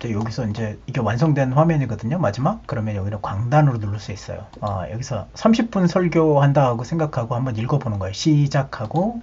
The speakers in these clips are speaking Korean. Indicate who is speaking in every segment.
Speaker 1: 여기서 이제 이게 완성된 화면이거든요. 마지막. 그러면 여기는 광단으로 누를 수 있어요. 여기서 30분 설교한다 하고 생각하고 한번 읽어보는 거예요. 시작하고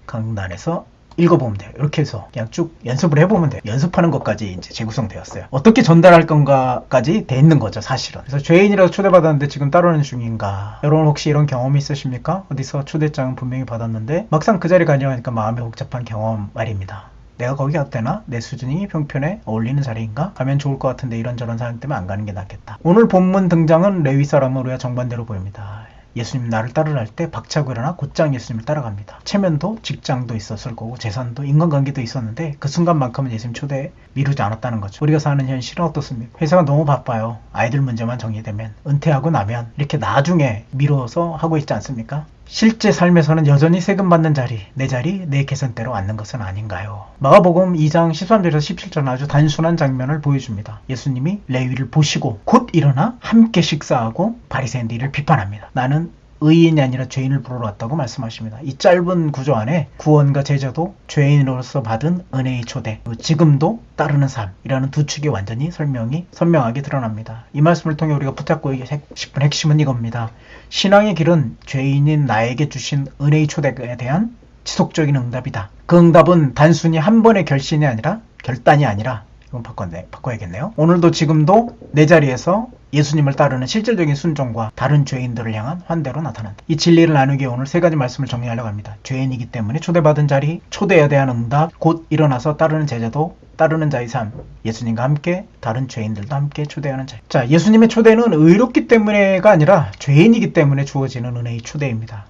Speaker 1: 강단에서 읽어보면 돼요. 이렇게 해서 그냥 쭉 연습을 해보면 돼요. 연습하는 것까지 이제 재구성되었어요. 어떻게 전달할 건가까지 돼 있는 거죠, 사실은. 그래서 죄인이라도 초대받았는데 지금 따르는 중인가? 여러분 혹시 이런 경험이 있으십니까? 어디서 초대장은 분명히 받았는데 막상 그 자리에 가려니까 마음이 복잡한 경험 말입니다. 내가 거기 가도 되나? 내 수준이 평편에 어울리는 자리인가? 가면 좋을 것 같은데 이런저런 사람 때문에 안 가는 게 낫겠다. 오늘 본문 등장은 레위 사람은 우리와 정반대로 보입니다. 예수님 나를 따르라 할 때 박차고 일어나 곧장 예수님을 따라갑니다. 체면도 직장도 있었을 거고 재산도 인간관계도 있었는데 그 순간만큼은 예수님 초대에 미루지 않았다는 거죠. 우리가 사는 현실은 어떻습니까? 회사가 너무 바빠요. 아이들 문제만 정리되면 은퇴하고 나면 이렇게 나중에 미뤄서 하고 있지 않습니까? 실제 삶에서는 여전히 세금 받는 자리, 내 계산대로 앉는 것은 아닌가요? 마가복음 2장 13절에서 17절은 아주 단순한 장면을 보여줍니다. 예수님이 레위를 보시고 곧 일어나 함께 식사하고 바리새인들을 비판합니다. 나는 의인이 아니라 죄인을 부르러 왔다고 말씀하십니다. 이 짧은 구조 안에 구원과 제자도 죄인으로서 받은 은혜의 초대, 지금도 따르는 삶이라는 두 축이 완전히 선명하게 드러납니다. 이 말씀을 통해 우리가 붙잡고 싶은 핵심은 이겁니다. 신앙의 길은 죄인인 나에게 주신 은혜의 초대에 대한 지속적인 응답이다. 그 응답은 단순히 한 번의 결단이 아니라 이건 바꿔야겠네요. 오늘도 지금도 내 자리에서 예수님을 따르는 실질적인 순종과 다른 죄인들을 향한 환대로 나타난다. 이 진리를 나누기 위해 오늘 세 가지 말씀을 정리하려고 합니다. 죄인이기 때문에 초대받은 자리, 초대에 대한 응답, 곧 일어나서 따르는 제자도 따르는 자의 삶, 예수님과 함께 다른 죄인들도 함께 초대하는 자. 자, 예수님의 초대는 의롭기 때문에가 아니라 죄인이기 때문에 주어지는 은혜의 초대입니다.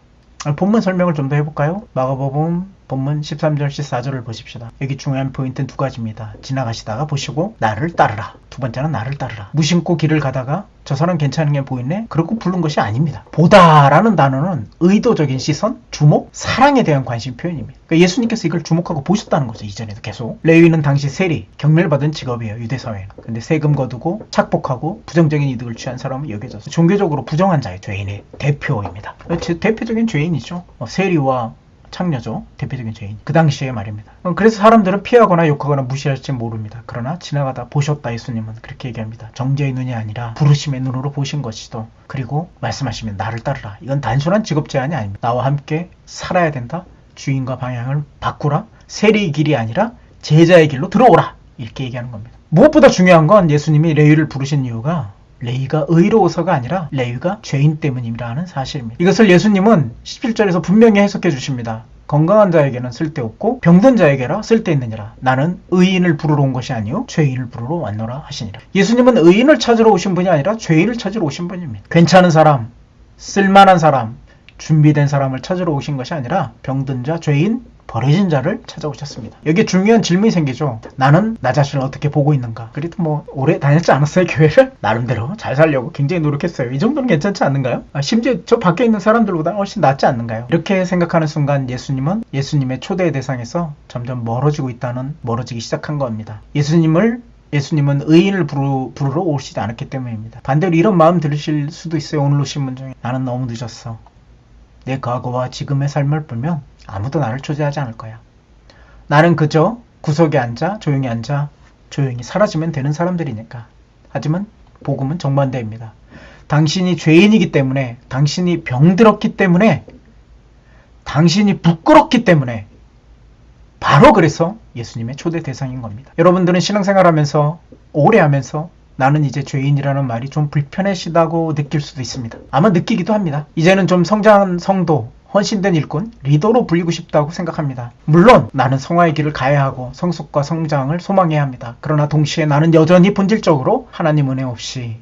Speaker 1: 본문 설명을 좀 더 해볼까요? 마가복음 본문 13절 14절을 보십시다. 여기 중요한 포인트는 두 가지입니다. 지나가시다가 보시고 나를 따르라. 두 번째는 나를 따르라. 무심코 길을 가다가 저 사람 괜찮은 게 보이네? 그러고 부른 것이 아닙니다. 보다라는 단어는 의도적인 시선, 주목, 사랑에 대한 관심 표현입니다. 그러니까 예수님께서 이걸 주목하고 보셨다는 거죠. 이전에도 계속. 레위는 당시 세리, 경멸받은 직업이에요. 유대사회는. 근데 세금 거두고 착복하고 부정적인 이득을 취한 사람은 여겨져서 종교적으로 부정한 자의 죄인의 대표입니다. 대표적인 죄인이죠. 세리와 창녀죠. 대표적인 죄인. 그 당시에 말입니다. 그래서 사람들은 피하거나 욕하거나 무시할지 모릅니다. 그러나 지나가다 보셨다 예수님은 그렇게 얘기합니다. 정죄의 눈이 아니라 부르심의 눈으로 보신 것이도. 그리고 말씀하시면 나를 따르라. 이건 단순한 직업 제한이 아닙니다. 나와 함께 살아야 된다. 주인과 방향을 바꾸라. 세리의 길이 아니라 제자의 길로 들어오라. 이렇게 얘기하는 겁니다. 무엇보다 중요한 건 예수님이 레위를 부르신 이유가 레위가 의로워서가 아니라 레위가 죄인 때문이라는 사실입니다. 이것을 예수님은 17절에서 분명히 해석해 주십니다. 건강한 자에게는 쓸데없고 병든 자에게라 쓸데있느니라. 나는 의인을 부르러 온 것이 아니요 죄인을 부르러 왔노라 하시니라. 예수님은 의인을 찾으러 오신 분이 아니라 죄인을 찾으러 오신 분입니다. 괜찮은 사람, 쓸만한 사람, 준비된 사람을 찾으러 오신 것이 아니라 병든 자, 죄인, 버려진 자를 찾아오셨습니다. 여기에 중요한 질문이 생기죠. 나는 나 자신을 어떻게 보고 있는가? 그래도 오래 다녔지 않았어요, 교회를? 나름대로 잘 살려고 굉장히 노력했어요. 이 정도는 괜찮지 않는가요? 심지어 저 밖에 있는 사람들보다 훨씬 낫지 않는가요? 이렇게 생각하는 순간 예수님은 예수님의 초대의 대상에서 점점 멀어지기 시작한 겁니다. 예수님은 의인을 부르러 오시지 않았기 때문입니다. 반대로 이런 마음 들으실 수도 있어요. 오늘 오신 분 중에 나는 너무 늦었어. 내 과거와 지금의 삶을 보면 아무도 나를 초대하지 않을 거야. 나는 그저 구석에 조용히 앉아 조용히 사라지면 되는 사람들이니까. 하지만 복음은 정반대입니다. 당신이 죄인이기 때문에, 당신이 병들었기 때문에, 당신이 부끄럽기 때문에 바로 그래서 예수님의 초대 대상인 겁니다. 여러분들은 신앙생활하면서 오래 하면서 나는 이제 죄인이라는 말이 좀 불편하시다고 느낄 수도 있습니다. 아마 느끼기도 합니다. 이제는 좀 성장한 성도, 헌신된 일꾼, 리더로 불리고 싶다고 생각합니다. 물론 나는 성화의 길을 가야 하고 성숙과 성장을 소망해야 합니다. 그러나 동시에 나는 여전히 본질적으로 하나님 은혜 없이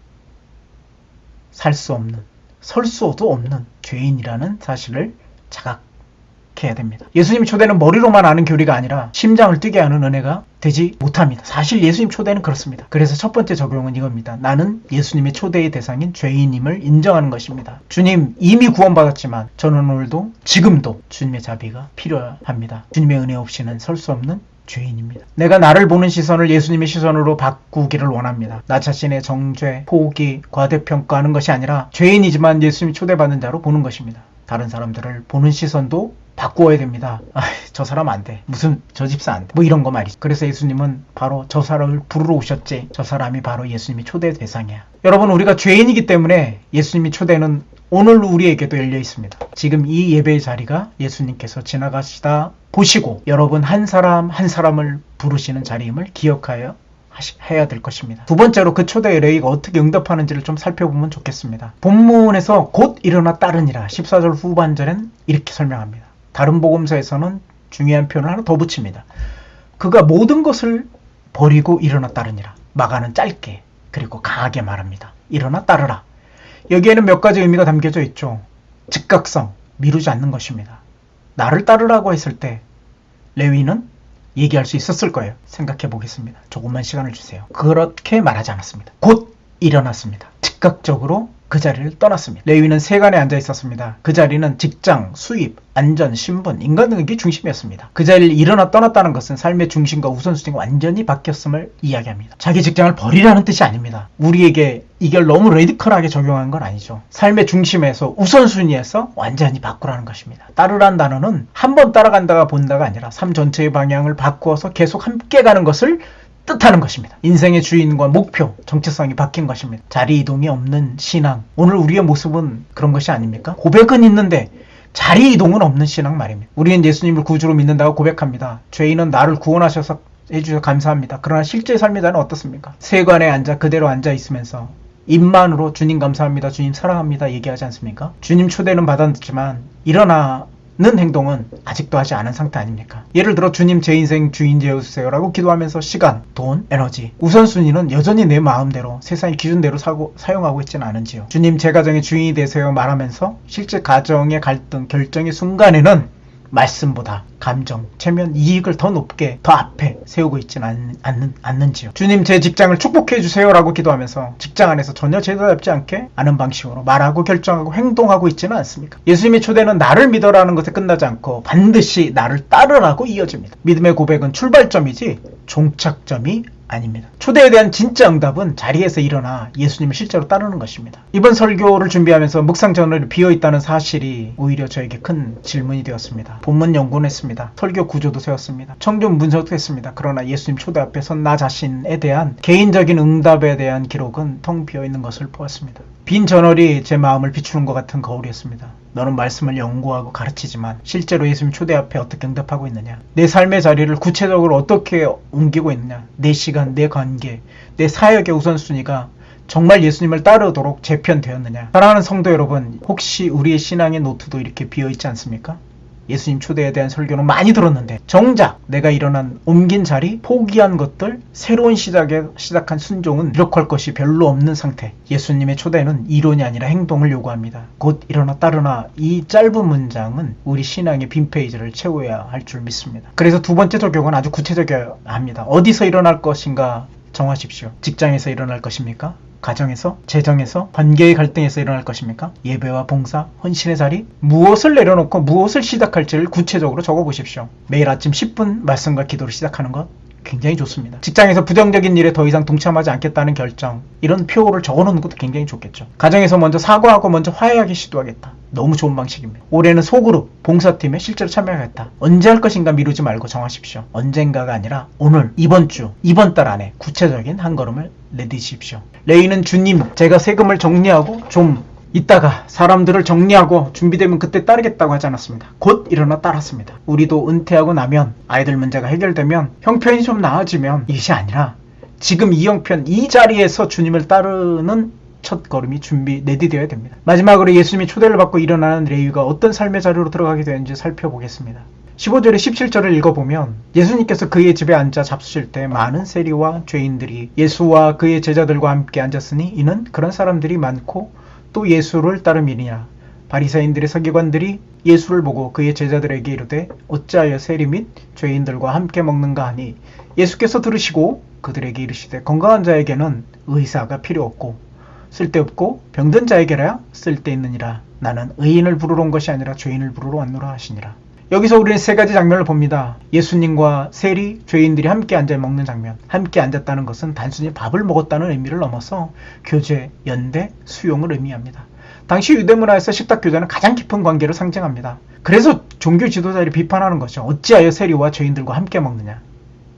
Speaker 1: 살 수 없는, 설 수도 없는 죄인이라는 사실을 자각해야 됩니다. 예수님 초대는 머리로만 아는 교리가 아니라 심장을 뛰게 하는 은혜가 되지 못합니다. 사실 예수님 초대는 그렇습니다. 그래서 첫 번째 적용은 이겁니다. 나는 예수님의 초대의 대상인 죄인임을 인정하는 것입니다. 주님 이미 구원받았지만 저는 오늘도 지금도 주님의 자비가 필요합니다. 주님의 은혜 없이는 설 수 없는 죄인입니다. 내가 나를 보는 시선을 예수님의 시선으로 바꾸기를 원합니다. 나 자신의 정죄, 포기, 과대평가하는 것이 아니라 죄인이지만 예수님이 초대받는 자로 보는 것입니다. 다른 사람들을 보는 시선도 바꾸어야 됩니다. 저 사람 안 돼. 무슨 저 집사 안 돼. 뭐 이런 거 말이죠. 그래서 예수님은 바로 저 사람을 부르러 오셨지. 저 사람이 바로 예수님이 초대 대상이야. 여러분, 우리가 죄인이기 때문에 예수님이 초대는 오늘 우리에게도 열려 있습니다. 지금 이 예배의 자리가 예수님께서 지나가시다 보시고 여러분 한 사람 한 사람을 부르시는 자리임을 기억하여 해야 될 것입니다. 두 번째로 그 초대의 레위가 어떻게 응답하는지를 좀 살펴보면 좋겠습니다. 본문에서 곧 일어나 따르니라 14절 후반절엔 이렇게 설명합니다. 다른 복음서에서는 중요한 표현을 하나 더 붙입니다. 그가 모든 것을 버리고 일어나 따르니라. 마가는 짧게 그리고 강하게 말합니다. 일어나 따르라. 여기에는 몇 가지 의미가 담겨져 있죠. 즉각성, 미루지 않는 것입니다. 나를 따르라고 했을 때 레위는 얘기할 수 있었을 거예요. 생각해 보겠습니다. 조금만 시간을 주세요. 그렇게 말하지 않았습니다. 곧 일어났습니다. 즉각적으로 그 자리를 떠났습니다. 레위는 세간에 앉아 있었습니다. 그 자리는 직장, 수입, 안전, 신분, 인간관계 중심이었습니다. 그 자리를 일어나 떠났다는 것은 삶의 중심과 우선순위가 완전히 바뀌었음을 이야기합니다. 자기 직장을 버리라는 뜻이 아닙니다. 우리에게 이걸 너무 레디컬하게 적용한 건 아니죠. 삶의 중심에서 우선순위에서 완전히 바꾸라는 것입니다. 따르라는 단어는 한 번 따라간다가 본다가 아니라 삶 전체의 방향을 바꾸어서 계속 함께 가는 것을 뜻하는 것입니다. 인생의 주인과 목표, 정체성이 바뀐 것입니다. 자리 이동이 없는 신앙. 오늘 우리의 모습은 그런 것이 아닙니까? 고백은 있는데 자리 이동은 없는 신앙 말입니다. 우리는 예수님을 구주로 믿는다고 고백합니다. 죄인은 나를 구원하셔서 해주셔서 감사합니다. 그러나 실제 삶의 자는 어떻습니까? 세관에 앉아 그대로 앉아 있으면서 입만으로 주님 감사합니다, 주님 사랑합니다 얘기하지 않습니까? 주님 초대는 받았지만 일어나는 행동은 아직도 하지 않은 상태 아닙니까? 예를 들어 주님 제 인생 주인 되어주세요 라고 기도하면서 시간, 돈, 에너지 우선순위는 여전히 내 마음대로 세상의 기준대로 사용하고 있지는 않은지요. 주님 제 가정의 주인이 되세요 말하면서 실제 가정의 갈등, 결정의 순간에는 말씀보다 감정, 체면, 이익을 더 높게, 더 앞에 세우고 있지는 않는지요. 주님 제 직장을 축복해 주세요 라고 기도하면서 직장 안에서 전혀 제대답지 않게 아는 방식으로 말하고 결정하고 행동하고 있지는 않습니까? 예수님의 초대는 나를 믿어라는 것에 끝나지 않고 반드시 나를 따르라고 이어집니다. 믿음의 고백은 출발점이지 종착점이 아닙니다. 초대에 대한 진짜 응답은 자리에서 일어나 예수님을 실제로 따르는 것입니다. 이번 설교를 준비하면서 묵상 저널이 비어있다는 사실이 오히려 저에게 큰 질문이 되었습니다. 본문 연구는 했습니다. 설교 구조도 세웠습니다. 청좀 분석도 했습니다. 그러나 예수님 초대 앞에 선 나 자신에 대한 개인적인 응답에 대한 기록은 텅 비어있는 것을 보았습니다. 빈 저널이 제 마음을 비추는 것 같은 거울이었습니다. 너는 말씀을 연구하고 가르치지만 실제로 예수님 초대 앞에 어떻게 응답하고 있느냐? 내 삶의 자리를 구체적으로 어떻게 옮기고 있느냐? 내 시간, 내 관계, 내 사역의 우선순위가 정말 예수님을 따르도록 재편되었느냐? 사랑하는 성도 여러분, 혹시 우리의 신앙의 노트도 이렇게 비어있지 않습니까? 예수님 초대에 대한 설교는 많이 들었는데 정작 내가 일어난 옮긴 자리, 포기한 것들, 새로운 시작한 순종은 기록할 것이 별로 없는 상태. 예수님의 초대는 이론이 아니라 행동을 요구합니다. 곧 일어나 따르나 이 짧은 문장은 우리 신앙의 빈 페이지를 채워야 할 줄 믿습니다. 그래서 두 번째 적용은 아주 구체적이어야 합니다. 어디서 일어날 것인가 정하십시오. 직장에서 일어날 것입니까? 가정에서, 재정에서, 관계의 갈등에서 일어날 것입니까? 예배와 봉사, 헌신의 자리? 무엇을 내려놓고 무엇을 시작할지를 구체적으로 적어보십시오. 매일 아침 10분 말씀과 기도를 시작하는 것 굉장히 좋습니다. 직장에서 부정적인 일에 더 이상 동참하지 않겠다는 결정, 이런 표를 적어놓는 것도 굉장히 좋겠죠. 가정에서 먼저 사과하고 먼저 화해하기 시도하겠다. 너무 좋은 방식입니다. 올해는 소그룹, 봉사팀에 실제로 참여하겠다. 언제 할 것인가 미루지 말고 정하십시오. 언젠가가 아니라 오늘, 이번 주, 이번 달 안에 구체적인 한 걸음을 내디십시오. 레위는 주님, 제가 세금을 정리하고 좀 이따가 사람들을 정리하고 준비되면 그때 따르겠다고 하지 않았습니다. 곧 일어나 따랐습니다. 우리도 은퇴하고 나면 아이들 문제가 해결되면 형편이 좀 나아지면 이것이 아니라 지금 이 형편, 이 자리에서 주님을 따르는 첫 걸음이 내디뎌야 됩니다. 마지막으로 예수님이 초대를 받고 일어나는 레위가 어떤 삶의 자리로 들어가게 되는지 살펴보겠습니다. 15절에 17절을 읽어보면 예수님께서 그의 집에 앉아 잡수실 때 많은 세리와 죄인들이 예수와 그의 제자들과 함께 앉았으니 이는 그런 사람들이 많고 또 예수를 따름이니라. 바리새인들의 서기관들이 예수를 보고 그의 제자들에게 이르되 어찌하여 세리 및 죄인들과 함께 먹는가 하니 예수께서 들으시고 그들에게 이르시되 건강한 자에게는 의사가 필요 없고 쓸데없고 병든 자에게라 쓸데있느니라. 나는 의인을 부르러 온 것이 아니라 죄인을 부르러 왔노라 하시니라. 여기서 우리는 세 가지 장면을 봅니다. 예수님과 세리, 죄인들이 함께 앉아 먹는 장면. 함께 앉았다는 것은 단순히 밥을 먹었다는 의미를 넘어서 교제, 연대, 수용을 의미합니다. 당시 유대문화에서 식탁 교제는 가장 깊은 관계를 상징합니다. 그래서 종교 지도자들이 비판하는 것이죠. 어찌하여 세리와 죄인들과 함께 먹느냐.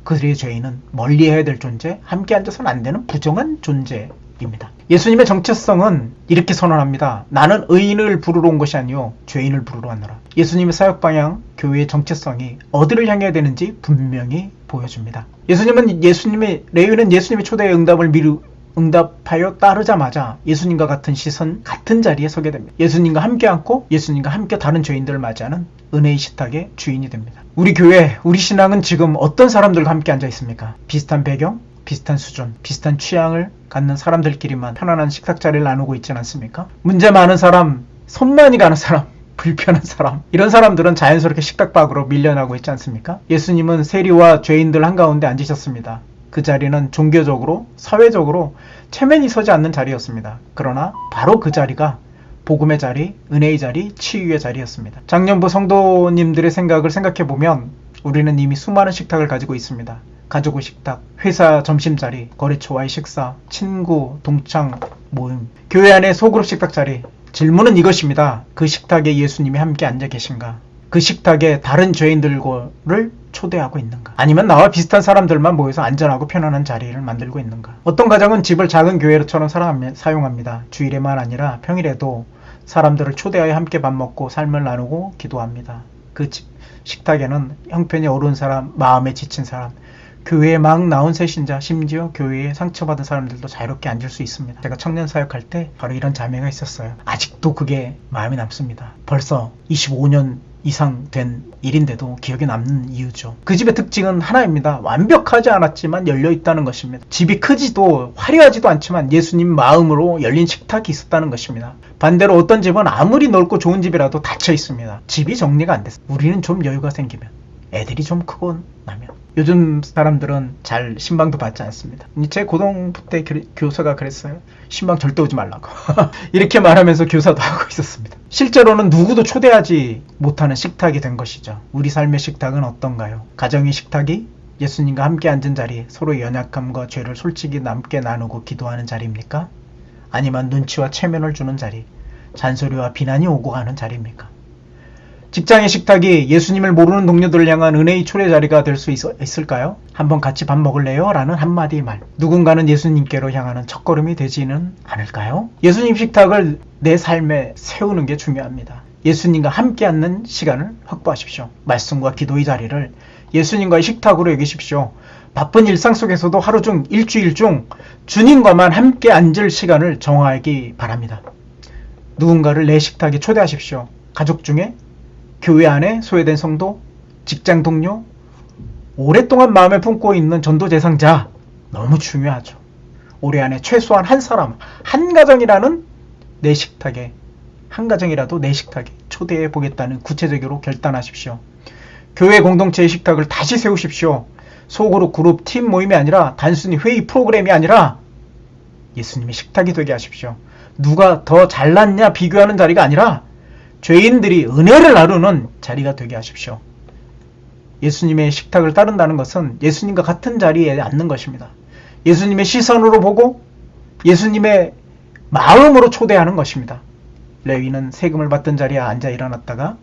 Speaker 1: 그들의 죄인은 멀리해야 될 존재, 함께 앉아서는 안 되는 부정한 존재입니다. 예수님의 정체성은 이렇게 선언합니다. 나는 의인을 부르러 온 것이 아니요 죄인을 부르러 왔노라. 예수님의 사역 방향, 교회의 정체성이 어디를 향해야 되는지 분명히 보여줍니다. 레위는 예수님의 초대의 응답하여 따르자마자 예수님과 같은 시선, 같은 자리에 서게 됩니다. 예수님과 함께 앉고 예수님과 함께 다른 죄인들을 맞이하는 은혜의 식탁의 주인이 됩니다. 우리 교회, 우리 신앙은 지금 어떤 사람들과 함께 앉아 있습니까? 비슷한 배경, 비슷한 수준, 비슷한 취향을 갖는 사람들끼리만 편안한 식탁 자리를 나누고 있지는 않습니까? 문제 많은 사람, 손 많이 가는 사람, 불편한 사람, 이런 사람들은 자연스럽게 식탁 밖으로 밀려나고 있지 않습니까? 예수님은 세리와 죄인들 한가운데 앉으셨습니다. 그 자리는 종교적으로, 사회적으로 체면이 서지 않는 자리였습니다. 그러나 바로 그 자리가 복음의 자리, 은혜의 자리, 치유의 자리였습니다. 작년부 성도님들의 생각을 생각해보면 우리는 이미 수많은 식탁을 가지고 있습니다. 가족의 식탁, 회사 점심자리, 거래처와의 식사, 친구, 동창, 모임, 교회 안의 소그룹 식탁 자리. 질문은 이것입니다. 그 식탁에 예수님이 함께 앉아 계신가? 그 식탁에 다른 죄인들을 초대하고 있는가? 아니면 나와 비슷한 사람들만 모여서 안전하고 편안한 자리를 만들고 있는가? 어떤 가정은 집을 작은 교회처럼 사용합니다. 주일에만 아니라 평일에도 사람들을 초대하여 함께 밥 먹고 삶을 나누고 기도합니다. 그 식탁에는 형편이 어려운 사람, 마음에 지친 사람, 교회에 막 나온 새신자, 심지어 교회에 상처받은 사람들도 자유롭게 앉을 수 있습니다. 제가 청년 사역할 때 바로 이런 자매가 있었어요. 아직도 그게 마음에 남습니다. 벌써 25년 이상 된 일인데도 기억에 남는 이유죠. 그 집의 특징은 하나입니다. 완벽하지 않았지만 열려있다는 것입니다. 집이 크지도 화려하지도 않지만 예수님 마음으로 열린 식탁이 있었다는 것입니다. 반대로 어떤 집은 아무리 넓고 좋은 집이라도 닫혀 있습니다. 집이 정리가 안 됐어요. 우리는 좀 여유가 생기면, 애들이 좀 크고 나면. 요즘 사람들은 잘 신방도 받지 않습니다. 제 고등부 때 교사가 그랬어요. 신방 절대 오지 말라고. 이렇게 말하면서 교사도 하고 있었습니다. 실제로는 누구도 초대하지 못하는 식탁이 된 것이죠. 우리 삶의 식탁은 어떤가요? 가정의 식탁이 예수님과 함께 앉은 자리, 서로의 연약함과 죄를 솔직히 함께 나누고 기도하는 자리입니까? 아니면 눈치와 체면을 주는 자리, 잔소리와 비난이 오고 가는 자리입니까? 직장의 식탁이 예수님을 모르는 동료들을 향한 은혜의 초대 자리가 될 수 있을까요? 한번 같이 밥 먹을래요? 라는 한마디 말. 누군가는 예수님께로 향하는 첫걸음이 되지는 않을까요? 예수님 식탁을 내 삶에 세우는 게 중요합니다. 예수님과 함께 앉는 시간을 확보하십시오. 말씀과 기도의 자리를 예수님과의 식탁으로 여기십시오. 바쁜 일상 속에서도 하루 중, 일주일 중 주님과만 함께 앉을 시간을 정하기 바랍니다. 누군가를 내 식탁에 초대하십시오. 가족 중에, 교회 안에 소외된 성도, 직장 동료, 오랫동안 마음에 품고 있는 전도 대상자, 너무 중요하죠. 올해 안에 최소한 한 사람, 한 가정이라는 내 식탁에, 한 가정이라도 내 식탁에 초대해 보겠다는 구체적으로 결단하십시오. 교회 공동체의 식탁을 다시 세우십시오. 소그룹, 그룹, 팀 모임이 아니라 단순히 회의 프로그램이 아니라 예수님의 식탁이 되게 하십시오. 누가 더 잘났냐 비교하는 자리가 아니라 죄인들이 은혜를 나누는 자리가 되게 하십시오. 예수님의 식탁을 따른다는 것은 예수님과 같은 자리에 앉는 것입니다. 예수님의 시선으로 보고 예수님의 마음으로 초대하는 것입니다. 레위는 세금을 받던 자리에 앉아 있다가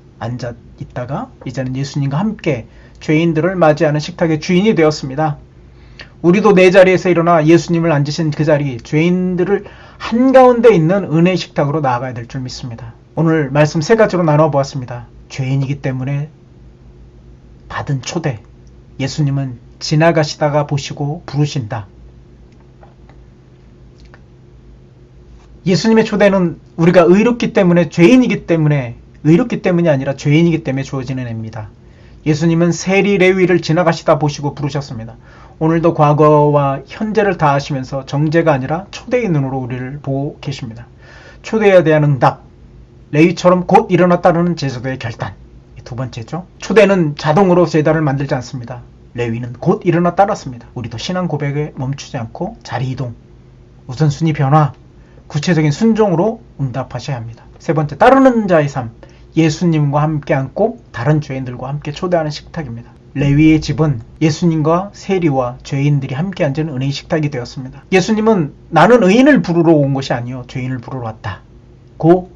Speaker 1: 이제는 예수님과 함께 죄인들을 맞이하는 식탁의 주인이 되었습니다. 우리도 내 자리에서 일어나 예수님을 앉으신 그 자리, 죄인들을 한가운데 있는 은혜의 식탁으로 나아가야 될 줄 믿습니다. 오늘 말씀 3가지로 나눠 보았습니다. 죄인이기 때문에 받은 초대. 예수님은 지나가시다가 보시고 부르신다. 예수님의 초대는 우리가 의롭기 때문에, 죄인이기 때문에, 의롭기 때문이 아니라 죄인이기 때문에 주어지는 애입니다. 예수님은 세리 레위를 지나가시다 보시고 부르셨습니다. 오늘도 과거와 현재를 다 아시면서 정죄가 아니라 초대의 눈으로 우리를 보고 계십니다. 초대에 대한 응답, 레위처럼 곧 일어나 따르는 제사도의 결단. 2번째죠. 초대는 자동으로 제단을 만들지 않습니다. 레위는 곧 일어나 따랐습니다. 우리도 신앙 고백에 멈추지 않고 자리 이동, 우선순위 변화, 구체적인 순종으로 응답하셔야 합니다. 3번째, 따르는 자의 삶. 예수님과 함께 앉고 다른 죄인들과 함께 초대하는 식탁입니다. 레위의 집은 예수님과 세리와 죄인들이 함께 앉은 은혜의 식탁이 되었습니다. 예수님은 나는 의인을 부르러 온 것이 아니요 죄인을 부르러 왔다. 고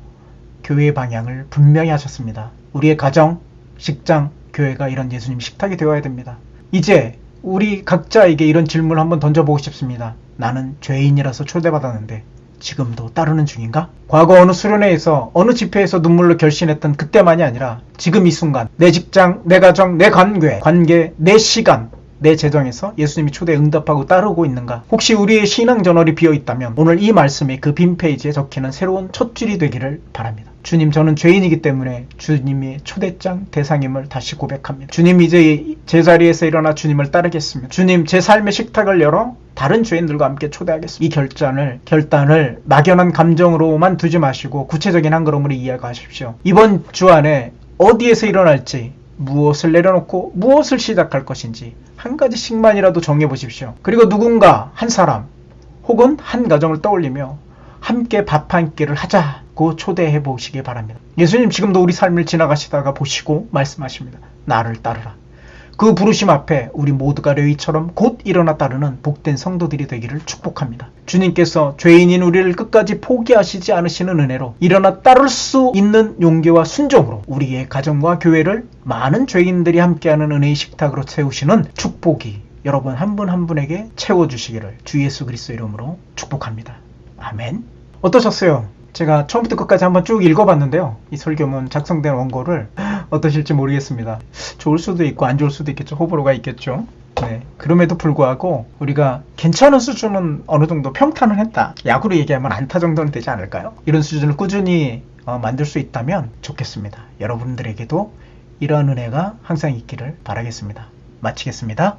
Speaker 1: 교회의 방향을 분명히 하셨습니다. 우리의 가정, 직장, 교회가 이런 예수님 식탁이 되어야 됩니다. 이제 우리 각자에게 이런 질문을 한번 던져보고 싶습니다. 나는 죄인이라서 초대받았는데 지금도 따르는 중인가? 과거 어느 수련회에서 어느 집회에서 눈물로 결신했던 그때만이 아니라 지금 이 순간 내 직장, 내 가정, 내 관계, 내 시간, 내 재정에서 예수님이 초대에 응답하고 따르고 있는가? 혹시 우리의 신앙 저널이 비어있다면 오늘 이 말씀이 그 빈 페이지에 적히는 새로운 첫 줄이 되기를 바랍니다. 주님, 저는 죄인이기 때문에 주님이 초대장 대상임을 다시 고백합니다. 주님, 이제 제자리에서 일어나 주님을 따르겠습니다. 주님, 제 삶의 식탁을 열어 다른 죄인들과 함께 초대하겠습니다. 이 결단을 막연한 감정으로만 두지 마시고 구체적인 한 걸음으로 이해하십시오. 이번 주 안에 어디에서 일어날지, 무엇을 내려놓고 무엇을 시작할 것인지 한 가지씩만이라도 정해보십시오. 그리고 누군가, 한 사람 혹은 한 가정을 떠올리며 함께 밥 한 끼를 하자고 초대해 보시기 바랍니다. 예수님 지금도 우리 삶을 지나가시다가 보시고 말씀하십니다. 나를 따르라. 그 부르심 앞에 우리 모두가 레위처럼 곧 일어나 따르는 복된 성도들이 되기를 축복합니다. 주님께서 죄인인 우리를 끝까지 포기하시지 않으시는 은혜로 일어나 따를 수 있는 용기와 순종으로 우리의 가정과 교회를 많은 죄인들이 함께하는 은혜의 식탁으로 채우시는 축복이 여러분 한 분 한 분에게 채워주시기를 주 예수 그리스도 이름으로 축복합니다. 아멘. 어떠셨어요? 제가 처음부터 끝까지 한번 쭉 읽어봤는데요. 이 설교문 작성된 원고를 어떠실지 모르겠습니다. 좋을 수도 있고 안 좋을 수도 있겠죠. 호불호가 있겠죠. 네. 그럼에도 불구하고 우리가 괜찮은 수준은 어느 정도 평탄을 했다. 야구로 얘기하면 안타 정도는 되지 않을까요? 이런 수준을 꾸준히 만들 수 있다면 좋겠습니다. 여러분들에게도 이러한 은혜가 항상 있기를 바라겠습니다. 마치겠습니다.